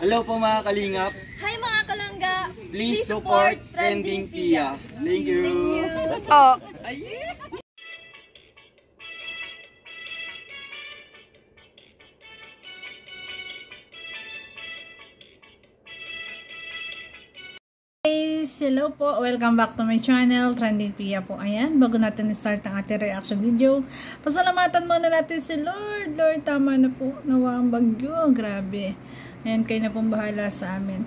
Hello po mga kalingap. Hi mga kalangga. Please support Trending Pia. Thank you. Oh. Guys, hello po. Welcome back to my channel, Trending Pia po. Ayan, bago natin start ang ating reaction video, pasalamatan muna natin si Lord. Lord, tama na po. Nawa ang bagyo. Grabe. Ayan, kayo na pong bahala sa amin.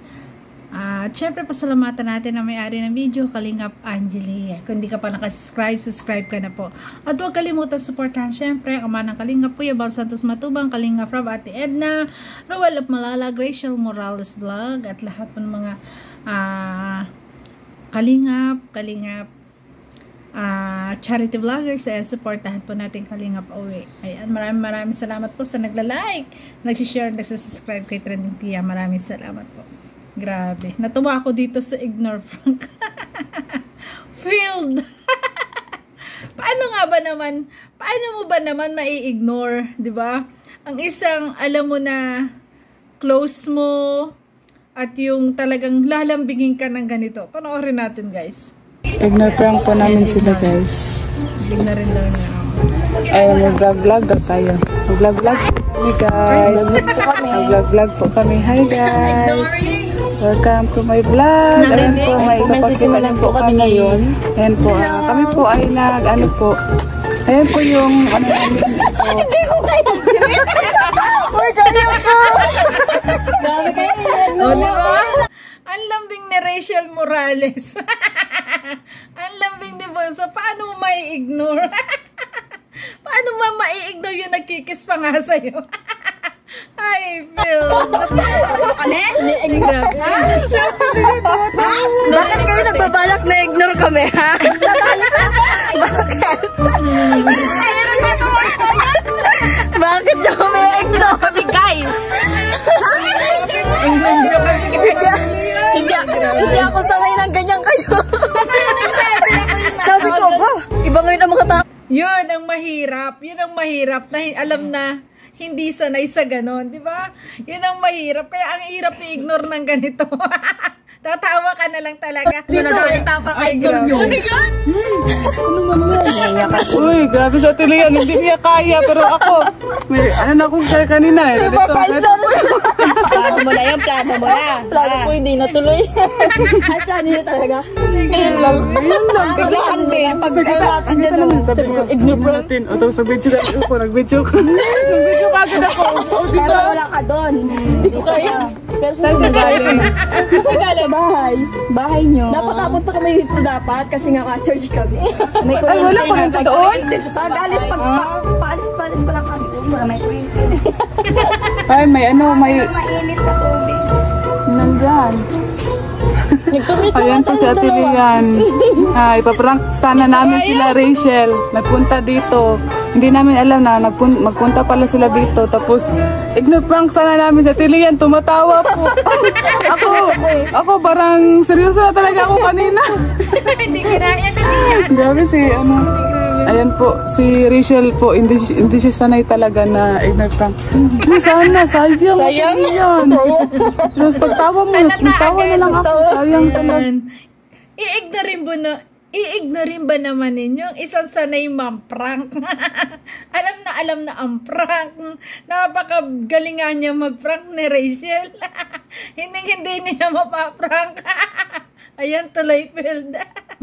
At syempre, pasalamatan natin ang may-ari ng video, Kalingap Angeli. Kung di ka pa nakasubscribe, subscribe ka na po. At huwag kalimutan supportahan syempre ang manang Kalingap Kuya Bal Santos Matubang, Kalingap Rob, Ate Edna, Roel of Malala, Rachel Morales Vlog, at lahat po ng mga Kalingap charity vloggers, supportahan po natin Kalingap Uwi. Ayan, maraming salamat po sa nagla-like, nag-share, nag-subscribe kay Trending Pia. Maraming salamat po. Grabe, natuwa ako dito sa Ignore Prank. Failed. Paano mo ba naman mai-ignore, 'di ba? Ang isang alam mo na close mo, at yung talagang lalambingin ka ng ganito. Panoorin natin, guys. Ignore prank po namin sila, guys. Ignore rin daw niya. Ay, mag-vlog tayo. Mag-vlog. Hey, guys. Mag-vlog po kami. Hi, guys. Welcome to my vlog. Ayan po, may ipapakita po kami ngayon. Ayan po, kami po ay ano po. Ayan po yung hindi ko kayo nag-simit. Uy, ganyan po. Grabe kayo yan, no? Ang lambing ni Rachel Morales. Ang lambing ni Bonso. Paano mo mai-ignore? Paano mo mai-ignore yung nagkikis pa nga sa'yo? Ay, Phil. Bakit kayo nagbabalak na ignore kami, ha? Bakit? Bakit nyo kami ignore kami, guys? Hindi ako sanay ng ganyan kayo. Sabi ko ba, iba ngayon ang mga tao. Yun ang mahirap. Yun ang mahirap na alam na hindi sanay sa ganon, di ba? Yun ang mahirap. Kaya ang hirap i-ignore ng ganito. Tatawa ka na lang talaga. Dito, ignore nyo. Ano yan? Ano man yan? Uy, grabe sa tilian. Hindi niya kaya, pero ako, may ano akong kaya kanina. Plano mo na yan, plano mo na. Plano ko hindi natuloy. Ay, plano nyo talaga. Ngayon lang. Biglaan din. Pag sabi ko, ignore natin. O, tapos nag-video ko. Nag-video ka agad ako. Pero wala ka doon. Hindi ko kaya. Saan ka galing? Sa bahay. Bahay nyo. Dapat napunta kami dito dapat kasi nga ka-church kami. May kuryente. Ay, wala ko rin doon. Pag-alis, paalis pa lang kami. Wala may kuryente. Ay, may mainit na tubig. Nandyan. Ayan po si Ate Lian. Ipaprank sana namin sila Rachel. Nagpunta dito. Hindi namin alam na magpunta pala sila dito. Tapos ignore prank sana namin si Ate Lian. Tumatawa po. Ako parang seryoso na talaga ako kanina. Hindi kinaya na niya. Grabe si ayan po, si Rachel po, hindi siya sanay talaga na ignore prank. Sana, sayang. Sayang yan. Tapos pagtawa mo, tawa na lang ako. Sayang talaga. I-ignorein ba naman ninyo? Isang sanay prank. alam na ang prank. Napakagalingan niya mag-prank ni Rachel. hindi niya mapaprank. Ayan, tuloy failed.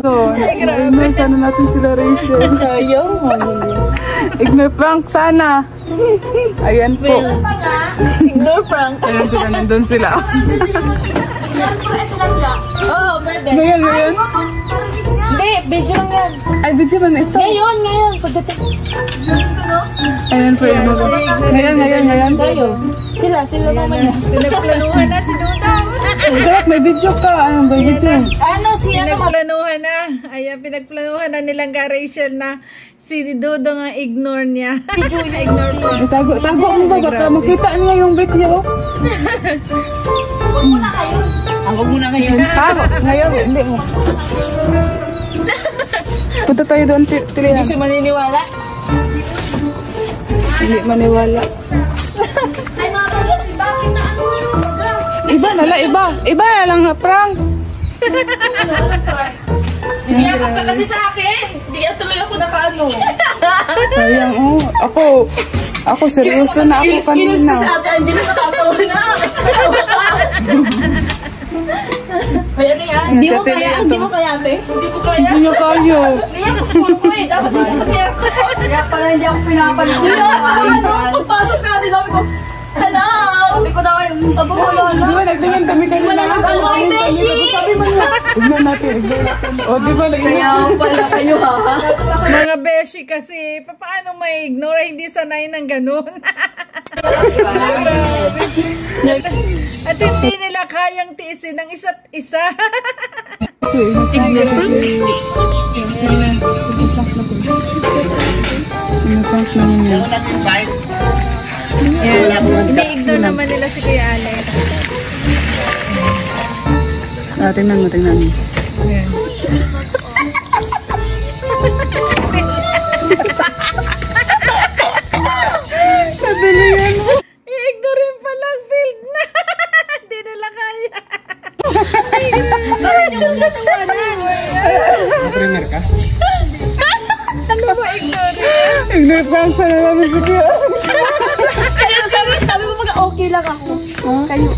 Ay, grabe. Sana natin sila Rachel. Sayang. Ignore prank sana. Ayan po. Ignore prank. Ayan sila, nandun sila. Oo, pwede. Ngayon. Hindi, video lang yan. Ay, video man ito. Ngayon. Pagdating. Ayan po. Ngayon. Tayo. Sila mamaya. Pinagplanuhan na si Dudong. Dapat may video ka. Ayan, may video. Pinagplanuhan na. Ayan, pinagplanuhan na nilang ka Rachel na si Dudong ang ignore niya. Ignore po. Tago mo ba? Baka makita niya yung video. Huwag muna kayo. Huwag muna kayo. Ngayon, hindi mo. Punta tayo doon, Tilian. Hindi siya maniniwala. Hindi maniwala. Ay, mga kapatid, bakit na ano? Iba nala, iba. Iba lang na prank. Niyakap ka kasi sa akin. Hindi tuloy ako nakaano. Sayang, Ako, seryoso na ako kanina. Kinis ka sa Ate Angela, natatawa na. Kaya na yan. Hindi mo kaya, ate. Hindi mo kaya. Hindi niyo kaya. Niyakap ko eh. Dapat hindi mo kaya. Kaya pala hindi ako pinapanood. Pagpasok natin, sabi ko, hello! Sabi ko daw, pabuholo na. Di ba, nagtingin kami kanina. Ay, Beshi! Sabi mo niya. Ignan natin. O, di ba, Kaya pala kayo ha. Mga beshi kasi, paano may ignore? Hindi sanay ng ganun. At hindi nila kayang tiisin ng isa't isa. Ini-ignore naman nila si Kuya Alex. Tingnan mo. Ayan. Nabili yan. I-ignore rin pala ang field na. Hindi nila kaya. Primer ka? Ano ba ignore? Ignore prank sana namin si Kuya. Kaya sabi mo mag okay lang ako. Kayo.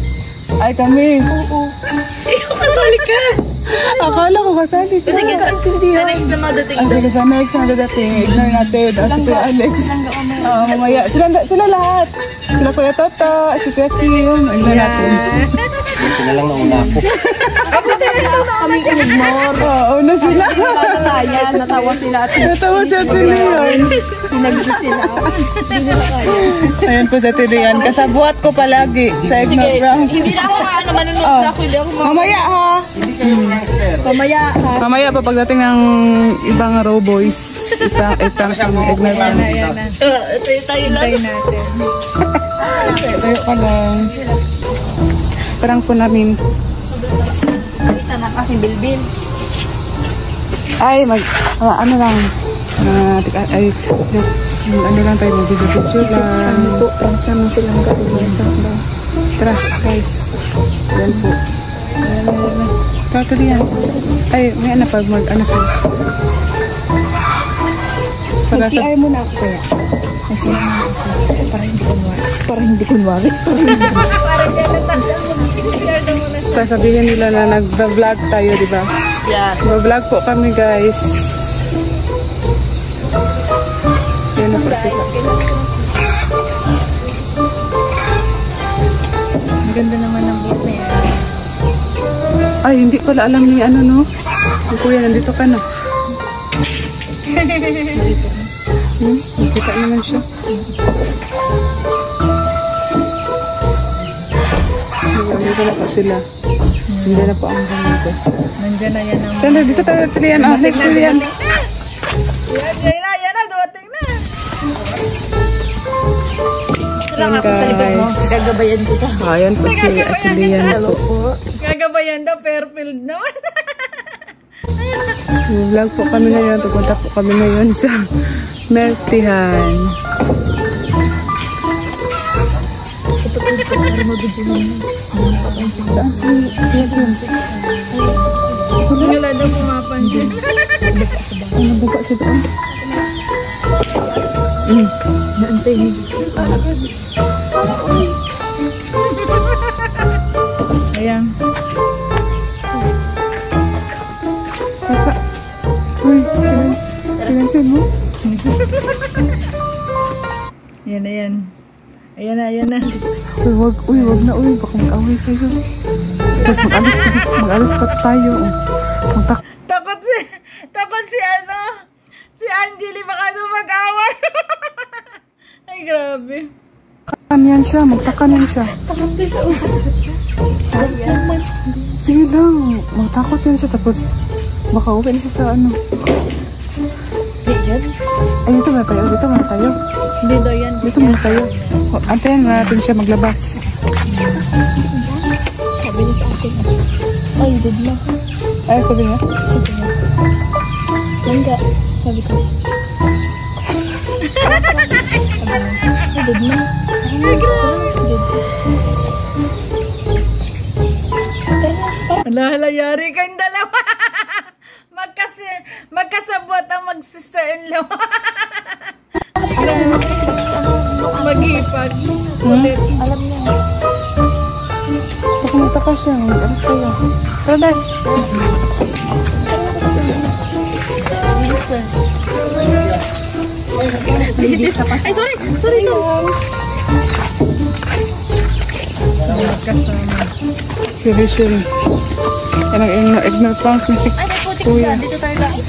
Ay, kami. Ikaw kasali ka. Akala ko kasali ka. Sige, sa next na madating. Sige, sa next na dadating. Ignore natin. Si Kuya Alex. Mamaya. Sila lahat. Sila Kuya Toto, si Kuya Kim. Ignore natin. Ito na lang nauna ako. Kami ignore. Oo, una sila. Natawa sila at Natawa si Ate Leon. pinagsit sila. Hindi nila kaya. Ayan po si Ate Leon. Kasabuat ko palagi sa ignore prank. Hindi na ako manunod na ako. Hindi ako Mamaya ha. mamaya ha. Mamaya pa pagdating ng ibang row boys. Ignore prank. Ayan na. Tayo lang. Tayo natin. Tayo pa lang. Prank po namin. Ito na aking bilbil. Ay, ano lang. Ano lang tayo, mag-video lang. Po, prank naman silang gawin. Tara, guys. Yan po. Kakali yan. Ay, may ano pa, ano sa'yo. Mag-CR muna ako kaya. Mag-CR muna ako. Para hindi kunwari. Parang ganun. CR na muna siya. Tapos sabihin nila na nag-vlog tayo, di ba? Yeah. Nag-vlog po kami, guys. Yan na po sila. Ang ganda naman ng boat na yan. Ay, hindi pala alam ni ano, no? Yung kuya, nandito ka na. Nakita naman siya. Nandito na po sila. Hindi na po ang ganito. Nandiyan na yan ang... Tanda, dito tayo, Tilian. Ah, Tilian. Yan na, dumating na. Lang ako sa likod mo. Gagabayan kita. Ayan po si Tilian. Hello po. Gagabayan daw, Fairfield naman. Vlog po kami ngayon. Pupunta po kami ngayon sa Mertihan. Saan si Mertihan? Wala daw pumapansin. Ano buka siya doon? Naantay niyo. Ayan. Kaka. Uy, pinansin mo? Ayan na yan. Ayan na, ayan na. Uy, wag na, uy. Baka mag-away kayo. Tapos mag-alis pa tayo. Takot si Angeli baka doon mag-away. Ay, grabe. Magtakan yan siya, magtakan yan siya. Sige lang, magtakot yan siya. Tapos, baka uwi na siya sa ano. Ay, dito muna tayo. Hindi daw yan. Dito muna tayo. Antayin natin siya maglabas. Sabi niya sa akin. Ay, did na. Ay, sabi niya? Sabi niya. Langga. Sabi ko. Ay, did na. Ay, grabe. Hala, yari kayong dalawa. Magkasabot ang mag-sister-in-law. Mag-ipag. Ulit. Alam niya. Pakumita ka siya. Alas kayo. Tara na. Ay, sorry. Magkasama. Si Rachel. Ignore prank ni si Kuya. Dito tayo guys.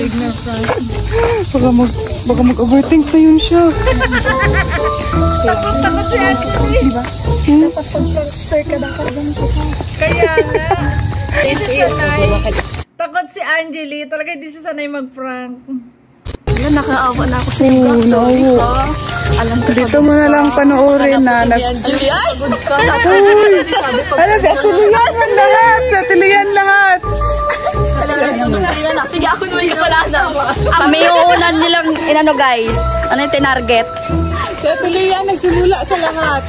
Ignore Frank. Baka mag-overthink na yun siya. Takot si Angelie. Diba? Stir ka na kargan ko. Kaya nga. Hindi siya sanay. Takot si Angelie. Talaga hindi siya sanay mag-prank. Nakaawa na ako sa iyo. Sorry ka. Alam ko. Dito mo na lang panoorin na Angelie, ay! Ano, sa tiliyan man lahat! Sa tiliyan lahat! Sige, ako naman kasalanan. Kami yung unan nilang inano guys. Ano yung tinarget? Sa tiliyan, nagsimula sa lahat.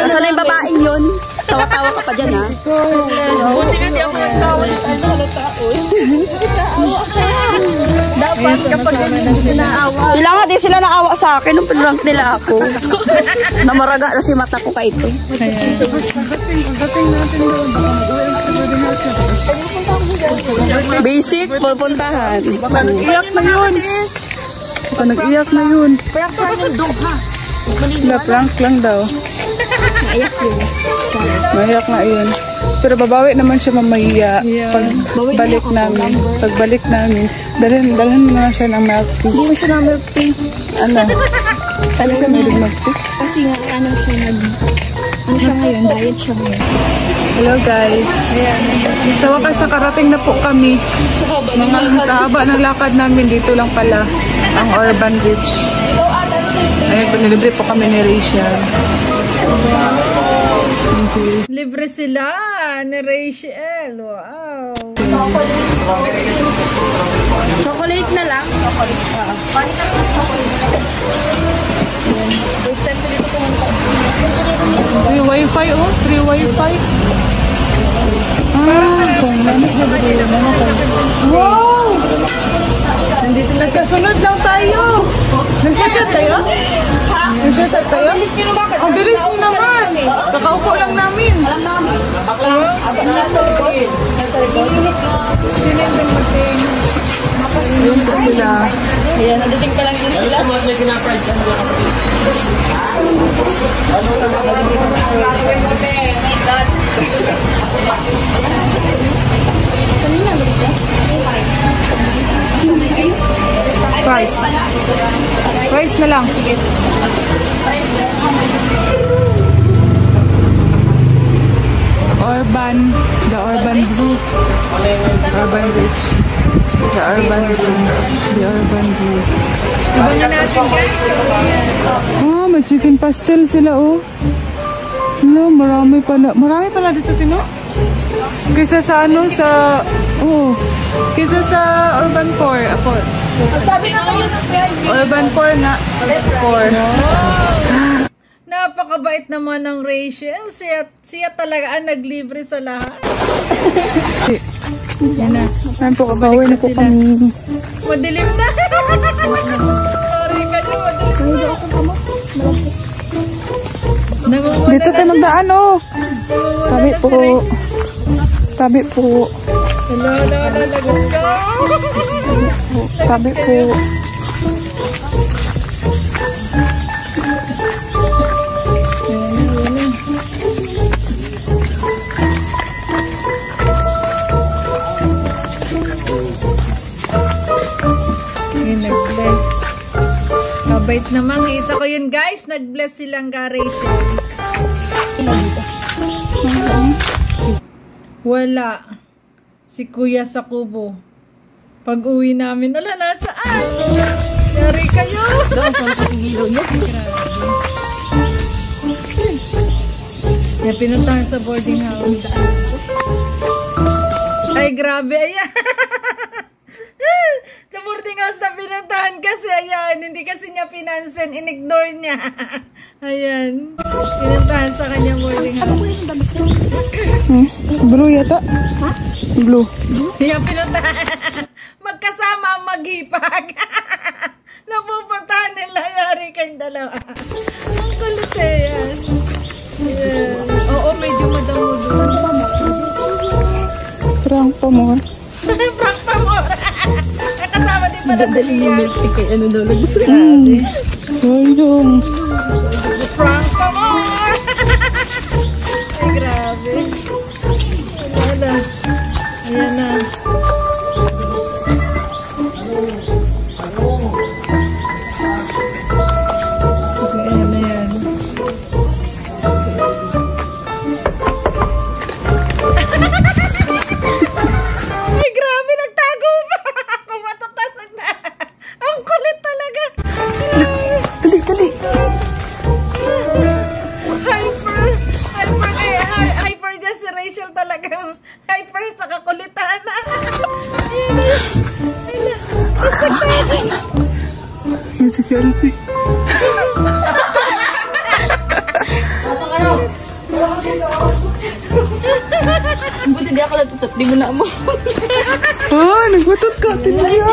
Sana yung babaeng yun. Tawa-tawa ka pa dyan ha. Buti nga di ako nagtawa ng ano halata. Dapat kapag naawa. Sila nga di sila naawa sa akin nung pinrank nila ako. Namaraga na si mata ko kay ito. Pagdating natin doon. Basic, pupuntahan. Baka nag-iyak na yun. Baka nag-iyak na yun. Prank lang yung dog ha. Wala, prank lang daw. Naiyak yun. Mayak nga yun. Pero babawi naman siya mamaya. Pagbalik namin. Pagbalik namin. Dalhin mo na siya ng milk tea. Hindi mo siya na milk tea. Ano? Ano siya may milk tea? Kasi nga ano siya ano siya ngayon, diet siya ngayon. Hello guys. Sa wakas nakarating na po kami. Sa haba ng lakad namin, dito lang pala ang Urban Beach. Ayun, pinilibre po kami ni Rachel. Libre sila ni Rachel. Wow. Chocolate na lang. First time ko dito pumunta. Free wifi oh. Free wifi. Wow! Nandito nagkasunod lang tayo. Nag-shortcut tayo? Nag-shortcut tayo? Ang bilis mo naman. Kakaupo lang namin. Alam namin. Sino yung dumating? Yun po sila. Ayan, nadating pa lang din sila. Price. Price na lang. The Urban Blue. Urban Beach. The Urban Blue. The Urban Blue. Abangan natin guys. Oh, may chicken pastel sila oh. No, marami pala dito Tino. Kaysa sa ano sa kaysa sa Urban 4 ako. Sabi nga yun, Urban 4 na. 4. Napakabait naman ng Rachel. Siya talaga ang naglibre sa lahat. Yan na. Saan po kabawin na po kami. Madilim na. Sorry ka niyo, madilim na. Dito tayo magdaan oh. Tabi po. Tabi po. Hello. Tabi po. Nag-bless. Kabait naman. Kita ko yun guys. Nag-bless silang ka Rachel. Wala. Si Kuya sa kubo. Pag uwi namin, ala, nasaan? Yari kayo. doon sa nakagiliw niya. Kaya pinuntahan sa boarding house. Ay, grabe. Ayan. boarding house na pinuntahan kasi, ayan, hindi kasi niya pinansin, in-ignore niya. Ayan, pinuntahan sa kanya boarding house. Blue yata? Ha? Blue. Yung pinuntahan, magkasama ang maghipag. Napupuntahan nila, yari kayong dalawa. Ang kulit eh, yan. Ayan. Oo, medyo madamo-damo. Prank pa mo. Prank pa mo. Nakasama din pala sa liyan. Ano daw Sayang. Prank pa mo. Ay, grabe. Wala. Ayan na. Okay, ayan na yan. Ay, grabe, nagtago pa. Kumatatasag na. Ang kulit talaga. Dali, dali. Hyper dyan si Rachel talagang hyper sa kakulitan. Yan si Kelvin. Buti di ako natutot, di mo na mo. Ah, nagbatot ka, Tinaya.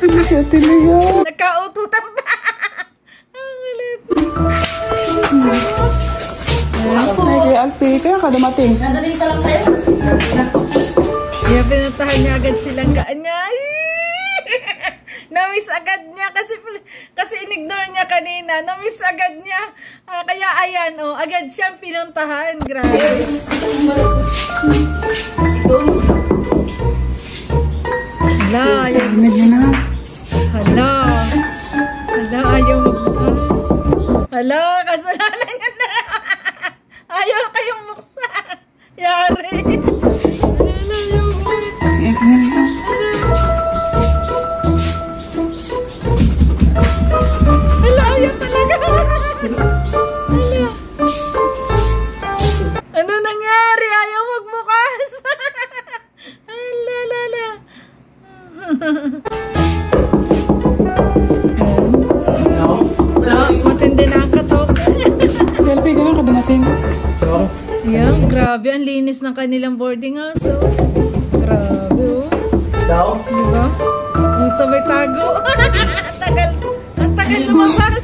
Ano si Tinaya? Nagkaututan pa. Ang kulit. Ay, kay Alpi, kaya ka dumating. Nadaling sa lang kayo. Kaya pinuntahan niya agad silang kaanya. Namiss agad niya kasi in-ignore niya kanina. Namiss agad niya. Kaya ayan, oh, agad siyang pinuntahan. Grabe. Hala, ayan. Medyo na. Hala. Hala, ayaw magbukas. Hala, kasalanan niya na. Ayaw kayong buksan. Yari. Hala, ayaw bukas. Yan ka na. Hala, ayaw talaga. Hala. Ano nangyari? Ayaw magbukas. Hala, hala. Wala, matindi na ang katok. Kelvin, kaya ka dumating. Yan, grabe. Ang linis ng kanilang boarding house, oh. Grabe, oh. Daw? Diba? Ang sabay tago. Ang tagal lumabas.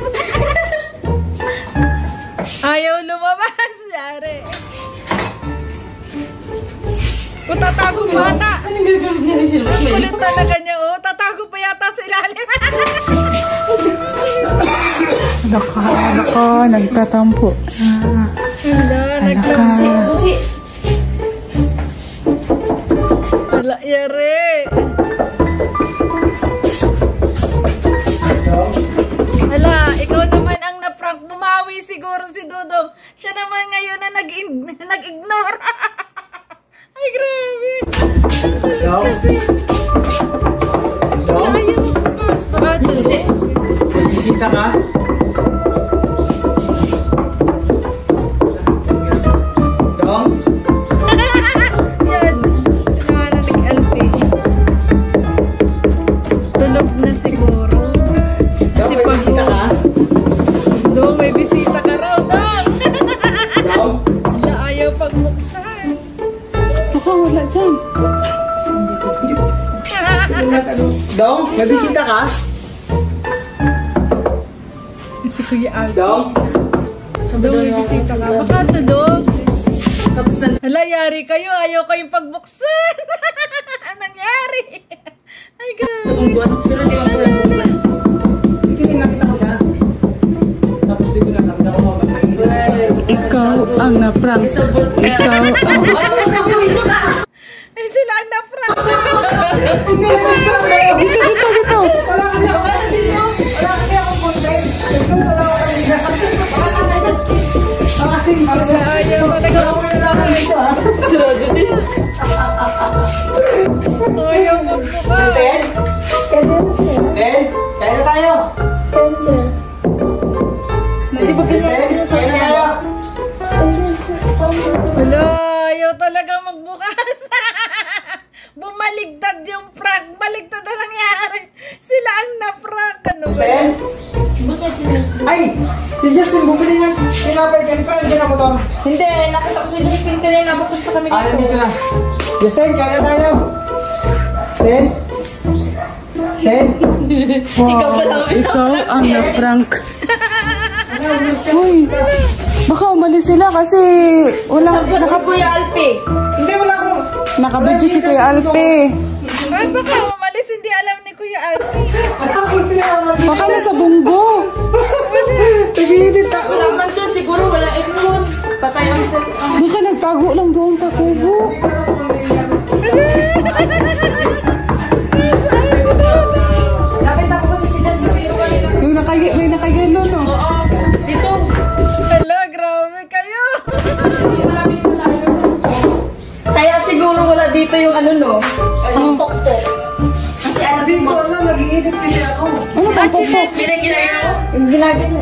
Ayaw lumabas. Yari. O, tatago pa ata. Anong gagawin niya rin siya? Ang kulit talaga niya, oh. Tatago pa yata sa ilalim. Naka, nagtatampo. Hala, naglamsi. Busi. Hala, yari. Hala, ikaw naman ang na-prank. Bumawi siguro si Dudong. Siya naman ngayon na nag-ignore. Ay, grabe. Daw? Kasi, wala yung bukas. Baka Susi. Bisita ka? Daw? yan. Sinangalan ni LP. Tulog na siguro. Kasi Daw, may bisita ka? Dong, may bisita ka raw, Dong. Daw? Wala, ayaw pagbuksan. Baka wala dyan. Daw? May bisita ka? Si Kuya Alpi. Daw? Dong, may bisita ka. Baka tulog. Tapos na. Hala, yari kayo. Ayaw kayong pagbuksan. Anong nangyari? Ay, grabe. Ang buwan. Pero di ako lang buwan. Hindi nakita ko na. Tapos di ko nakita ko. Ikaw ang na-prank. Ikaw ang... Ay, sila ang na-prank. Dito, dito, dito. Wala kasi ako. Wala kasi ako content. Wala ako kanina. Ayaw talaga. Sarado din. Ayaw magbukas. Ten? Ten? Kaya na tayo. Hindi ba kasi sinusot Kaya na niya? tayo. Wala, ayaw talaga magbukas. bumaligtad yung prank. Baligtad na nangyari. Sila ang na-prank. Ano ba? Sen? Ay! Si Justin, bumili ng tinapay ka. Parang hindi na motor. Hindi, nakita ko si Justin kanina. Bakit pa kami Ayaw dito? dito na. Justin, kaya tayo. Sen? Sen? Ikaw pa lang. Ikaw ang na-prank. Uy, baka umalis sila kasi wala. Sabi si Kuya Alpi. Hindi, wala akong... Nakabidyo si Kuya Alpe. Ay, baka umalis. Hindi alam ni Kuya Alpi. Baka nasa bunggo. Nag-iidit ako. Wala man dun. Siguro wala aircon. Patay ang cellphone. Baka nagtago lang doon sa kubo. Lapit ako kasi si Justin. Yung may nakagano, no? Oo. Dito. Hello, grabe kayo. Malapit na tayo. Kaya siguro wala dito yung ano no? Ang pokpok. Kasi alam Hindi mo. ko alam, nag-iidit kasi ako. Ano ba po? Ginagina mo? Yung ginagano.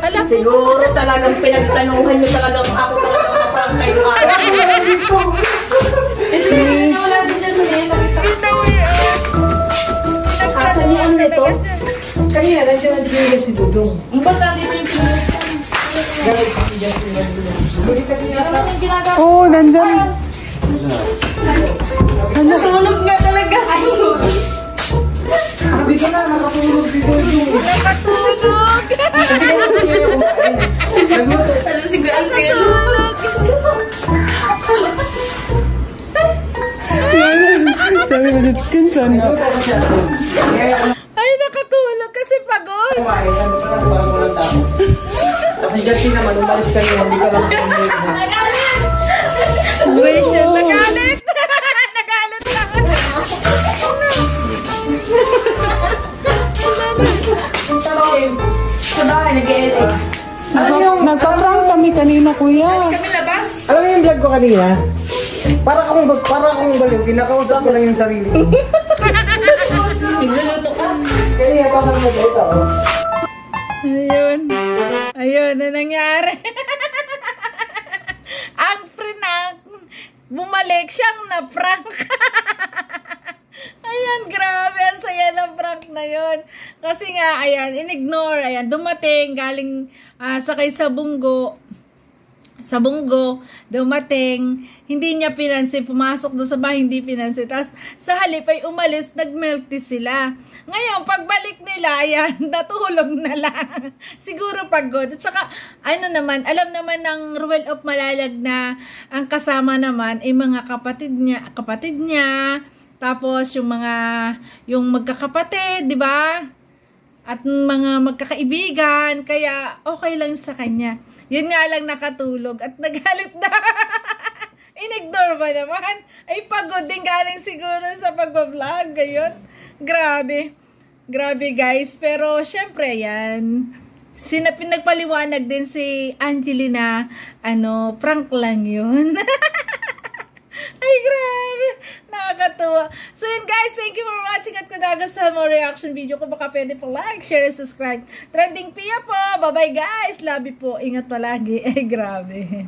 Alam ko. Siguro talagang pinagtanuhan nyo talagang ako talagang kaparang kayo araw. Kasi kanina wala si Justin. Nakita ko. Asan yung nito? Kanina, nandiyan si Dudong. Ang basta dito yung pinulis ko. Bumili kasi niya. Alam mo yung ginagawa? Oo, nandyan. Hala. Tulog nga talaga. Ay, sorry. Sabi ka na, nakatulog si Dudong. Nakatulog. Nagluto. Alam si Kuya Alpi. Sabi mo dito, kinsan na. Kaya ako Ay, nakatulog kasi pagod. kumain. Sabi ko na, parang walang tao. Kasi Justin naman, umalis ka niya, hindi ka lang kumulit na. Rachel, nagalit. Nagalit na. Sa bahay, nag-e-edit. Nagpa-prank kami kanina, kuya. Kami labas. Alam mo yung vlog ko kanina? Para akong baliw, kinakausap ko lang yung sarili ko. Nagluluto ka. Kanina, parang nag-ito. Ayun. Ayun na nangyari. Ang prank, bumalik siyang na-prank. Ayan, grabe. Ang saya ng prank na yun. Kasi nga, ayan, in-ignore. Ayan, dumating, galing sakay sa bunggo. Sa bunggo, dumating, hindi niya pinansin, pumasok doon sa bahay, hindi pinansin. Tapos, sa halip ay umalis, nag-milk tea sila. Ngayon, pagbalik nila, ayan, natulog na lang. Siguro pagod. At saka, ano naman, alam naman ng Ruel of Malalag na ang kasama naman ay mga kapatid niya, tapos yung magkakapatid, di ba? At mga magkakaibigan, kaya okay lang sa kanya. Yun nga lang nakatulog at nagalit na. In-ignore ba naman? Ay pagod din galing siguro sa pagbablog. Gayon. Grabe. Grabe guys. Pero syempre yan. Pinagpaliwanag din si Angelina. Prank lang yun. Ay, grabe. Nakakatuwa. So, yun guys. Thank you for watching at kung nagustuhan mo reaction video ko, baka pwede po like, share, and subscribe. Trending Pia po. Bye-bye guys. Love you po. Ingat palagi. Ay, grabe.